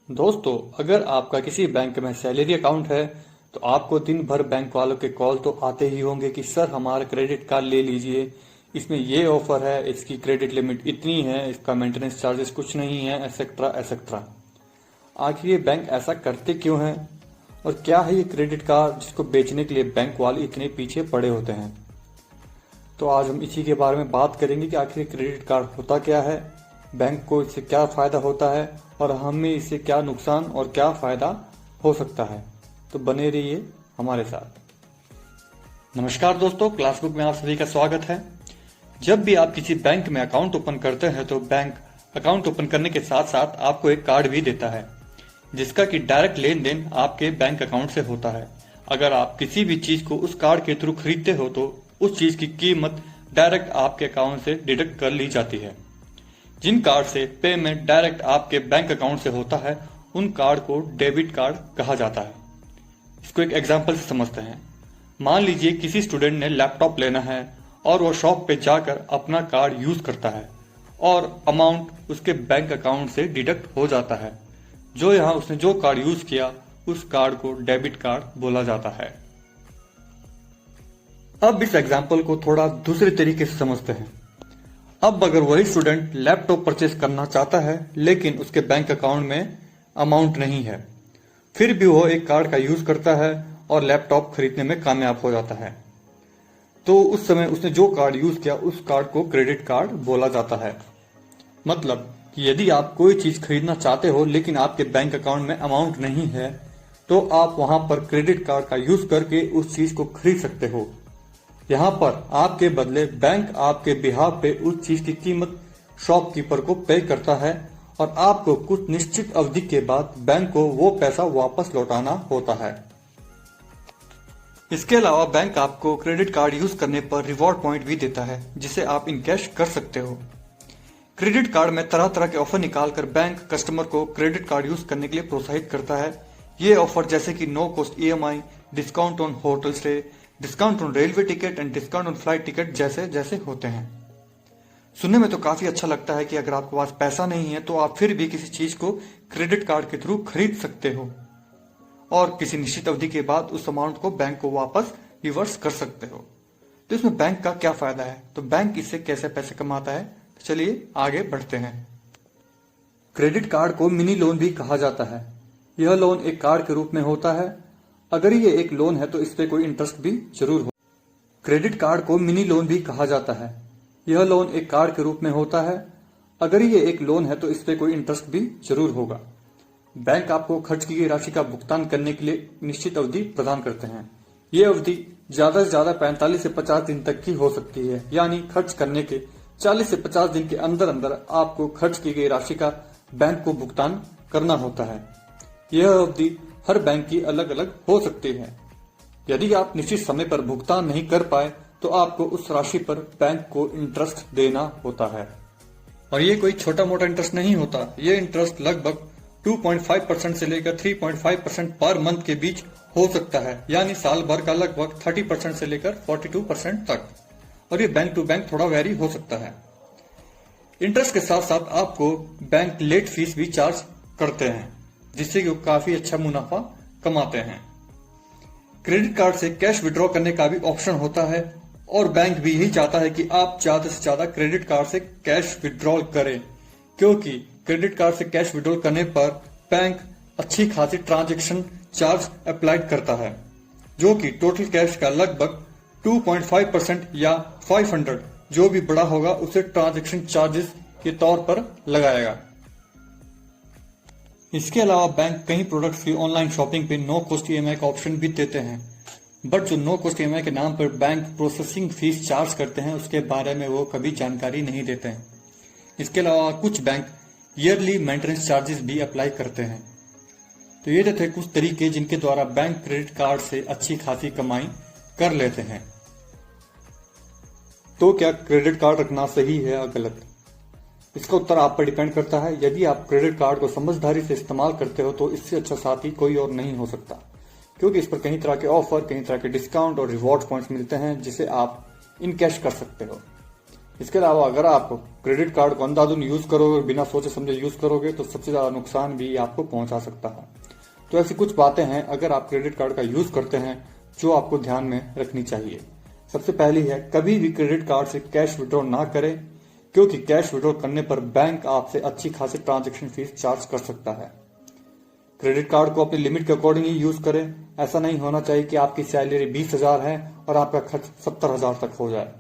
दोस्तों, अगर आपका किसी बैंक में सैलरी अकाउंट है तो आपको दिन भर बैंक वालों के कॉल तो आते ही होंगे कि सर हमारा क्रेडिट कार्ड ले लीजिए, इसमें ये ऑफर है, इसकी क्रेडिट लिमिट इतनी है, इसका मेंटेनेंस चार्जेस कुछ नहीं है, एसेट्रा एसेट्रा। आखिर ये बैंक ऐसा करते क्यों हैं और क्या है ये क्रेडिट कार्ड जिसको बेचने के लिए बैंक वाले इतने पीछे पड़े होते हैं। तो आज हम इसी के बारे में बात करेंगे कि आखिर क्रेडिट कार्ड होता क्या है, बैंक को इससे क्या फायदा होता है और हमें इससे क्या नुकसान और क्या फायदा हो सकता है। तो बने रहिए हमारे साथ। नमस्कार दोस्तों, क्लासबुक में आप सभी का स्वागत है। जब भी आप किसी बैंक में अकाउंट ओपन करते हैं तो बैंक अकाउंट ओपन करने के साथ साथ आपको एक कार्ड भी देता है जिसका कि डायरेक्ट लेन देन आपके बैंक अकाउंट से होता है। अगर आप किसी भी चीज को उस कार्ड के थ्रू खरीदते हो तो उस चीज की कीमत डायरेक्ट आपके अकाउंट से डिडक्ट कर ली जाती है। जिन कार्ड से पेमेंट डायरेक्ट आपके बैंक अकाउंट से होता है उन कार्ड को डेबिट कार्ड कहा जाता है। इसको एक एग्जांपल से समझते हैं। मान लीजिए किसी स्टूडेंट ने लैपटॉप लेना है और वो शॉप पे जाकर अपना कार्ड यूज करता है और अमाउंट उसके बैंक अकाउंट से डिडक्ट हो जाता है। जो यहाँ उसने जो कार्ड यूज किया उस कार्ड को डेबिट कार्ड बोला जाता है। अब इस एग्जाम्पल को थोड़ा दूसरे तरीके से समझते हैं। अब अगर वही स्टूडेंट लैपटॉप परचेस करना चाहता है लेकिन उसके बैंक अकाउंट में अमाउंट नहीं है, फिर भी वो एक कार्ड का यूज करता है और लैपटॉप खरीदने में कामयाब हो जाता है, तो उस समय उसने जो कार्ड यूज किया उस कार्ड को क्रेडिट कार्ड बोला जाता है। मतलब कि यदि आप कोई चीज खरीदना चाहते हो लेकिन आपके बैंक अकाउंट में अमाउंट नहीं है तो आप वहां पर क्रेडिट कार्ड का यूज करके उस चीज को खरीद सकते हो। यहाँ पर आपके बदले बैंक आपके बिहाफ पे उस चीज की कीमत शॉपकीपर को पे करता है और आपको कुछ निश्चित अवधि के बाद बैंक को वो पैसा वापस लौटाना होता है। इसके अलावा बैंक आपको क्रेडिट कार्ड यूज करने पर रिवॉर्ड पॉइंट भी देता है जिसे आप इनकैश कर सकते हो। क्रेडिट कार्ड में तरह तरह के ऑफर निकालकर बैंक कस्टमर को क्रेडिट कार्ड यूज करने के लिए प्रोत्साहित करता है। ये ऑफर जैसे कि no cost EMI, discount on hotel stay, discount on railway ticket and discount on flight ticket जैसे जैसे होते हैं। सुनने में तो काफी अच्छा लगता है कि अगर आपके पास पैसा नहीं है तो आप फिर भी किसी चीज को क्रेडिट कार्ड के थ्रू खरीद सकते हो और किसी निश्चित अवधि के बाद उस अमाउंट को बैंक को वापस रिवर्स कर सकते हो। तो इसमें बैंक का क्या फायदा है, तो बैंक इससे कैसे पैसे कमाता है, तो चलिए आगे बढ़ते हैं। क्रेडिट कार्ड को मिनी लोन भी कहा जाता है। यह लोन एक कार्ड के रूप में होता है। अगर ये एक लोन है तो इस पे कोई इंटरेस्ट भी जरूर हो। क्रेडिट कार्ड को मिनी लोन भी कहा जाता है। यह लोन एक कार्ड के रूप में होता है। अगर ये एक लोन है तो इस पे कोई इंटरेस्ट भी जरूर होगा। बैंक आपको खर्च की गई राशि का भुगतान करने के लिए निश्चित अवधि प्रदान करते हैं। ये अवधि ज्यादा से ज्यादा 45 से 50 दिन तक की हो सकती है, यानी खर्च करने के 40 से 50 दिन के अंदर अंदर आपको खर्च की गई राशि का बैंक को भुगतान करना होता है। यह अवधि हर बैंक की अलग अलग हो सकती है। यदि आप निश्चित समय पर भुगतान नहीं कर पाए तो आपको उस राशि पर बैंक को इंटरेस्ट देना होता है। और ये कोई छोटा मोटा इंटरेस्ट नहीं होता। ये इंटरेस्ट लगभग 2.5% से लेकर 3.5% पर मंथ के बीच हो सकता है, यानी साल भर का लगभग 30% से लेकर 42% तक। और ये बैंक टू बैंक थोड़ा वेरी हो सकता है। इंटरेस्ट के साथ साथ आपको बैंक लेट फीस भी चार्ज करते हैं जिससे कि वो काफी अच्छा मुनाफा कमाते हैं। क्रेडिट कार्ड से कैश विड्रॉ करने का भी ऑप्शन होता है और बैंक भी यही चाहता है कि आप ज्यादा से ज्यादा क्रेडिट कार्ड से कैश विड्रॉल करें, क्योंकि क्रेडिट कार्ड से कैश विड्रॉल करने पर बैंक अच्छी खासी ट्रांजैक्शन चार्ज अप्लाइड करता है जो कि टोटल कैश का लगभग 2.5% या 500 जो भी बड़ा होगा उसे ट्रांजैक्शन चार्जेस के तौर पर लगाएगा। इसके अलावा बैंक कई प्रोडक्ट्स की ऑनलाइन शॉपिंग पे नो कॉस्ट EMI का ऑप्शन भी देते हैं, बट जो नो कॉस्ट EMI के नाम पर बैंक प्रोसेसिंग फीस चार्ज करते हैं उसके बारे में वो कभी जानकारी नहीं देते हैं। इसके अलावा कुछ बैंक ईयरली मेंटेनेंस चार्जेस भी अप्लाई करते हैं। तो ये थे कुछ तरीके जिनके द्वारा बैंक क्रेडिट कार्ड से अच्छी खासी कमाई कर लेते हैं। तो क्या क्रेडिट कार्ड रखना सही है या गलत, इसका उत्तर आप पर डिपेंड करता है। यदि आप क्रेडिट कार्ड को समझदारी से इस्तेमाल करते हो तो इससे अच्छा साथी कोई और नहीं हो सकता, क्योंकि इस पर कई तरह के ऑफर, कई तरह के डिस्काउंट और रिवॉर्ड पॉइंट्स मिलते हैं जिसे आप इनकैश कर सकते हो। इसके अलावा अगर आप क्रेडिट कार्ड को अंधाधुंध यूज करोगे और बिना सोचे समझे यूज करोगे तो सबसे ज्यादा नुकसान भी आपको पहुंचा सकता है। तो ऐसी कुछ बातें हैं अगर आप क्रेडिट कार्ड का यूज करते हैं जो आपको ध्यान में रखनी चाहिए। सबसे पहली है, कभी भी क्रेडिट कार्ड से कैश विड्रॉ ना करें, क्योंकि कैश विड्रॉ करने पर बैंक आपसे अच्छी खासी ट्रांजैक्शन फीस चार्ज कर सकता है। क्रेडिट कार्ड को अपनी लिमिट के अकॉर्डिंग ही यूज करें। ऐसा नहीं होना चाहिए कि आपकी सैलरी 20,000 है और आपका खर्च 70,000 तक हो जाए।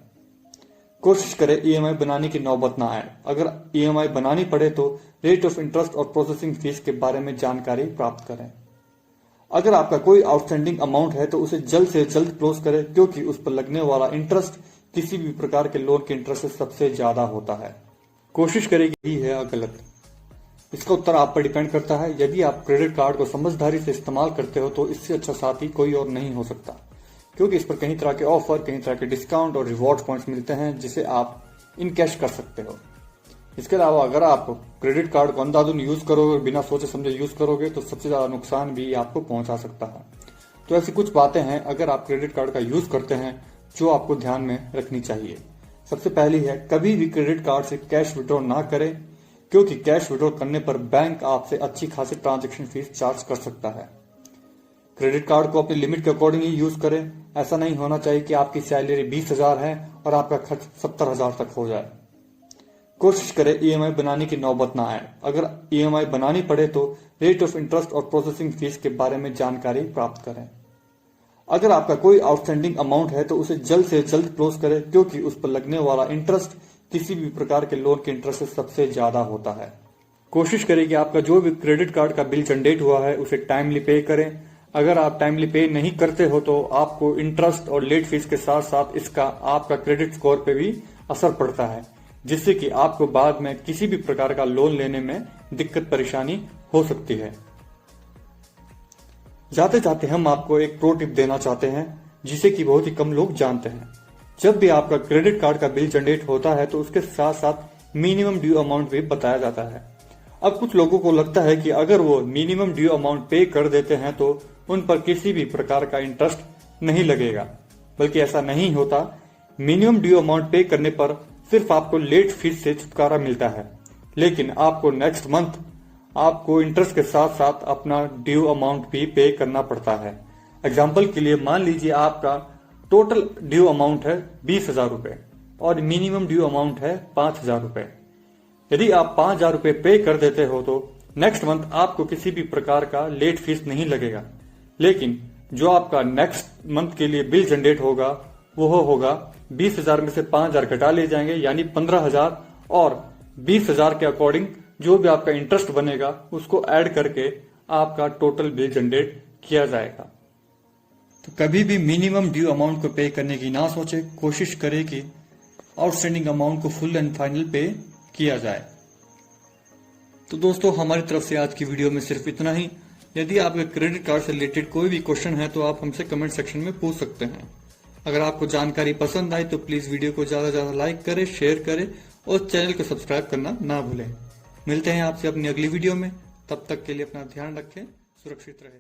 कोशिश करें ईएमआई बनाने की नौबत ना आए। अगर ईएमआई बनानी पड़े तो रेट ऑफ इंटरेस्ट और प्रोसेसिंग फीस के बारे में जानकारी प्राप्त करें। अगर आपका कोई आउटस्टैंडिंग अमाउंट है तो उसे जल्द से जल्द क्लोज करें, क्योंकि उस पर लगने वाला इंटरेस्ट किसी भी प्रकार के लोन के इंटरेस्ट से सबसे ज्यादा होता है। कोशिश करेगी ही है या गलत, इसका उत्तर आप पर डिपेंड करता है। यदि आप क्रेडिट कार्ड को समझदारी से इस्तेमाल करते हो तो इससे अच्छा साथी कोई और नहीं हो सकता, क्योंकि इस पर कई तरह के ऑफर, कई तरह के डिस्काउंट और रिवॉर्ड पॉइंट्स मिलते हैं जिसे आप इन कैश कर सकते हो। इसके अलावा अगर आप क्रेडिट कार्ड को अंधाधुंध यूज करोगे और बिना सोचे समझे यूज करोगे तो सबसे ज्यादा नुकसान भी आपको पहुंचा सकता है। तो ऐसी कुछ बातें हैं अगर आप क्रेडिट कार्ड का यूज करते हैं जो आपको ध्यान में रखनी चाहिए। सबसे पहली है, कभी भी क्रेडिट कार्ड से कैश विड्रॉ ना करें, क्योंकि कैश विड्रॉ करने पर बैंक आपसे अच्छी खासी ट्रांजैक्शन फीस चार्ज कर सकता है। क्रेडिट कार्ड को अपनी लिमिट के अकॉर्डिंग ही यूज करें। ऐसा नहीं होना चाहिए कि आपकी सैलरी 20,000 है और आपका खर्च 70,000 तक हो जाए। कोशिश करें ईएमआई बनाने की नौबत ना आए। अगर ईएमआई बनानी पड़े तो रेट ऑफ इंटरेस्ट और प्रोसेसिंग फीस के बारे में जानकारी प्राप्त करें। अगर आपका कोई आउटस्टैंडिंग अमाउंट है तो उसे जल्द से जल्द क्लोज करें, क्योंकि उस पर लगने वाला इंटरेस्ट किसी भी प्रकार के लोन के इंटरेस्ट से सबसे ज्यादा होता है। कोशिश करें कि आपका जो भी क्रेडिट कार्ड का बिल जनरेट हुआ है उसे टाइमली पे करें। अगर आप टाइमली पे नहीं करते हो तो आपको इंटरेस्ट और लेट फीस के साथ साथ इसका आपका क्रेडिट स्कोर पे भी असर पड़ता है, जिससे कि आपको बाद में किसी भी प्रकार का लोन लेने में दिक्कत परेशानी हो सकती है। जाते जाते हम आपको एक प्रो टिप देना चाहते हैं जिसे कि बहुत ही कम लोग जानते हैं। जब भी आपका क्रेडिट कार्ड का बिल जनरेट होता है तो उसके साथ साथ मिनिमम ड्यू अमाउंट भी बताया जाता है। अब कुछ लोगों को लगता है कि अगर वो मिनिमम ड्यू अमाउंट पे कर देते हैं तो उन पर किसी भी प्रकार का इंटरेस्ट नहीं लगेगा, बल्कि ऐसा नहीं होता। मिनिमम ड्यू अमाउंट पे करने पर सिर्फ आपको लेट फीस से छुटकारा मिलता है, लेकिन आपको नेक्स्ट मंथ आपको इंटरेस्ट के साथ साथ अपना ड्यू अमाउंट भी पे करना पड़ता है। एग्जाम्पल के लिए मान लीजिए आपका टोटल ड्यू अमाउंट है 20,000 रुपए और मिनिमम ड्यू अमाउंट है 5,000 रुपए। यदि आप 5,000 रुपए पे कर देते हो तो नेक्स्ट मंथ आपको किसी भी प्रकार का लेट फीस नहीं लगेगा, लेकिन जो आपका नेक्स्ट मंथ के लिए बिल जनरेट होगा वो होगा 20,000 में से 5,000 घटा ले जाएंगे, यानी 15,000, और 20,000 के अकॉर्डिंग जो भी आपका इंटरेस्ट बनेगा उसको ऐड करके आपका टोटल बिल जनरेट किया जाएगा। तो कभी भी मिनिमम ड्यू अमाउंट को पे करने की ना सोचे। कोशिश करें कि आउटस्टैंडिंग अमाउंट को फुल एंड फाइनल पे किया जाए। तो दोस्तों, हमारी तरफ से आज की वीडियो में सिर्फ इतना ही। यदि आपके क्रेडिट कार्ड से रिलेटेड कोई भी क्वेश्चन है तो आप हमसे कमेंट सेक्शन में पूछ सकते हैं। अगर आपको जानकारी पसंद आई तो प्लीज वीडियो को ज्यादा से ज्यादा लाइक करें, शेयर करें और चैनल को सब्सक्राइब करना ना भूलें। मिलते हैं आपसे अपनी अगली वीडियो में। तब तक के लिए अपना ध्यान रखें, सुरक्षित रहें।